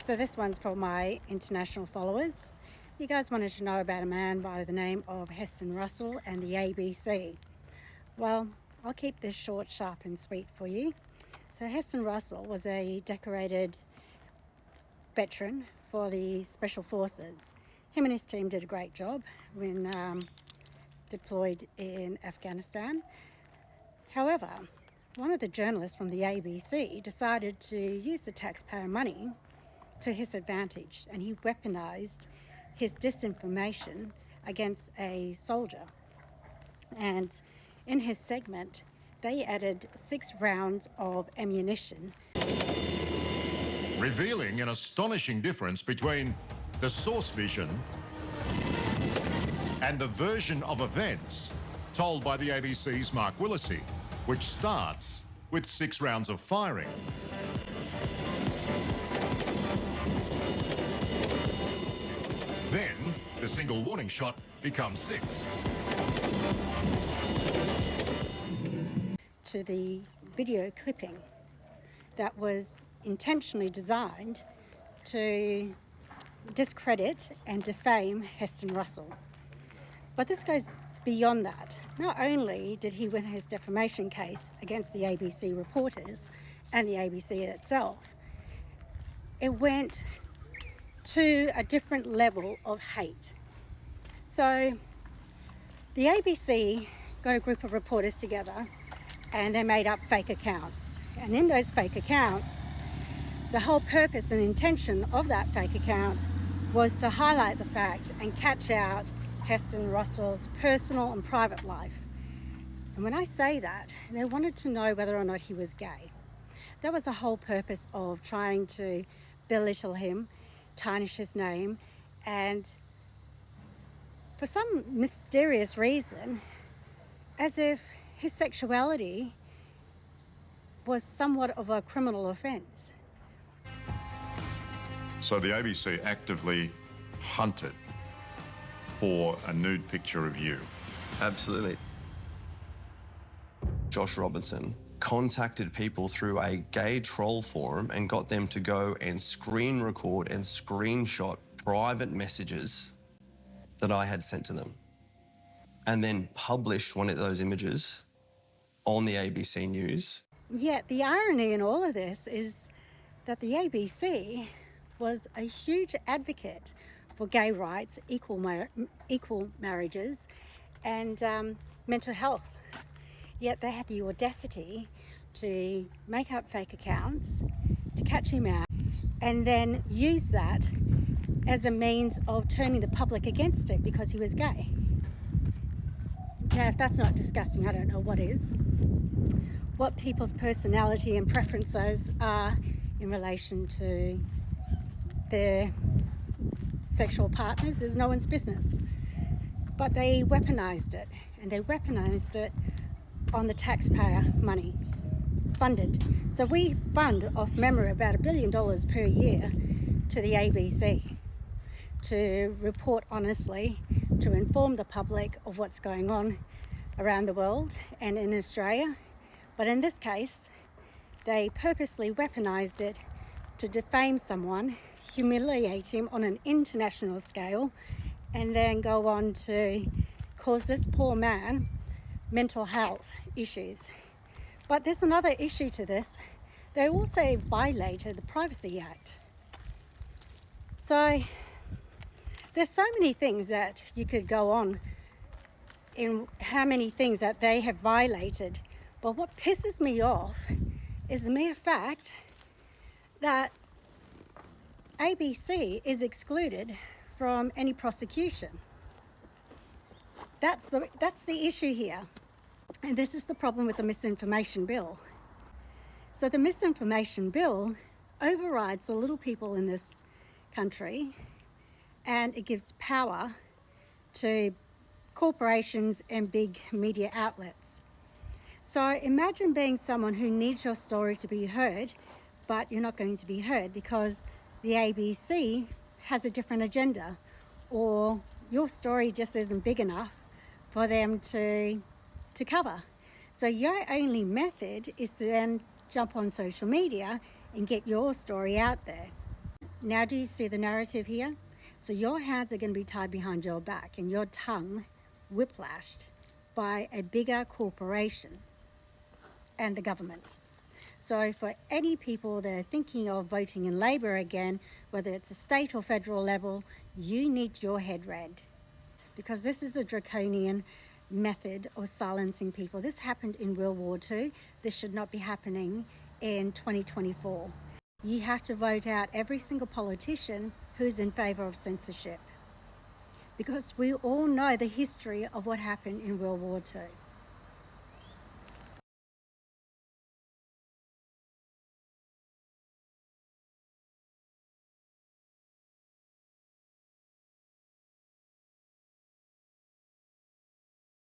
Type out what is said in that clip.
So this one's for my international followers. You guys wanted to know about a man by the name of Heston Russell and the ABC. Well, I'll keep this short, sharp and sweet for you. So Heston Russell was a decorated veteran for the Special Forces. Him and his team did a great job when deployed in Afghanistan. However, one of the journalists from the ABC decided to use the taxpayer money to his advantage, and he weaponized his disinformation against a soldier. And in his segment, they added 6 rounds of ammunition, revealing an astonishing difference between the source vision and the version of events told by the ABC's Mark Willesee, which starts with 6 rounds of firing. Then, the single warning shot becomes 6. to the video clipping that was intentionally designed to discredit and defame Heston Russell. But this goes beyond that. Not only did he win his defamation case against the ABC reporters and the ABC itself, it went to a different level of hate. So the ABC got a group of reporters together and they made up fake accounts. And in those fake accounts, the whole purpose and intention of that fake account was to highlight the fact and catch out Heston Russell's personal and private life. And when I say that, they wanted to know whether or not he was gay. That was the whole purpose of trying to belittle him, tarnish his name, and for some mysterious reason, as if his sexuality was somewhat of a criminal offence. So the ABC actively hunted for a nude picture of you. Absolutely. Josh Robertson contacted people through a gay troll forum and got them to go and screen record and screenshot private messages that I had sent to them, and then published one of those images on the ABC News. Yet the irony in all of this is that the ABC was a huge advocate for gay rights, equal marriages, and mental health. Yet they had the audacity to make up fake accounts, to catch him out, and then use that as a means of turning the public against it because he was gay. Now, if that's not disgusting, I don't know what is. What people's personality and preferences are in relation to their sexual partners is no one's business. But they weaponized it, and they weaponized it on the taxpayer money funded. So we fund off memory about $1 billion per year to the ABC to report honestly, to inform the public of what's going on around the world and in Australia. But in this case, they purposely weaponized it to defame someone, humiliate him on an international scale, and then go on to cause this poor man mental health issues. But there's another issue to this. They also violated the Privacy Act. So there's so many things that you could go on in how many things that they have violated. But what pisses me off is the mere fact that ABC is excluded from any prosecution. That's the issue here. And this is the problem with the Misinformation Bill. So the Misinformation Bill overrides the little people in this country, and it gives power to corporations and big media outlets. So imagine being someone who needs your story to be heard, but you're not going to be heard because the ABC has a different agenda, or your story just isn't big enough for them to cover. So your only method is to then jump on social media and get your story out there. Now do you see the narrative here? So your hands are going to be tied behind your back and your tongue whiplashed by a bigger corporation and the government. So for any people that are thinking of voting in Labor again, whether it's a state or federal level, you need your head read, because this is a draconian method of silencing people. This happened in World War II. This should not be happening in 2024. You have to vote out every single politician who's in favor of censorship, because we all know the history of what happened in World War II.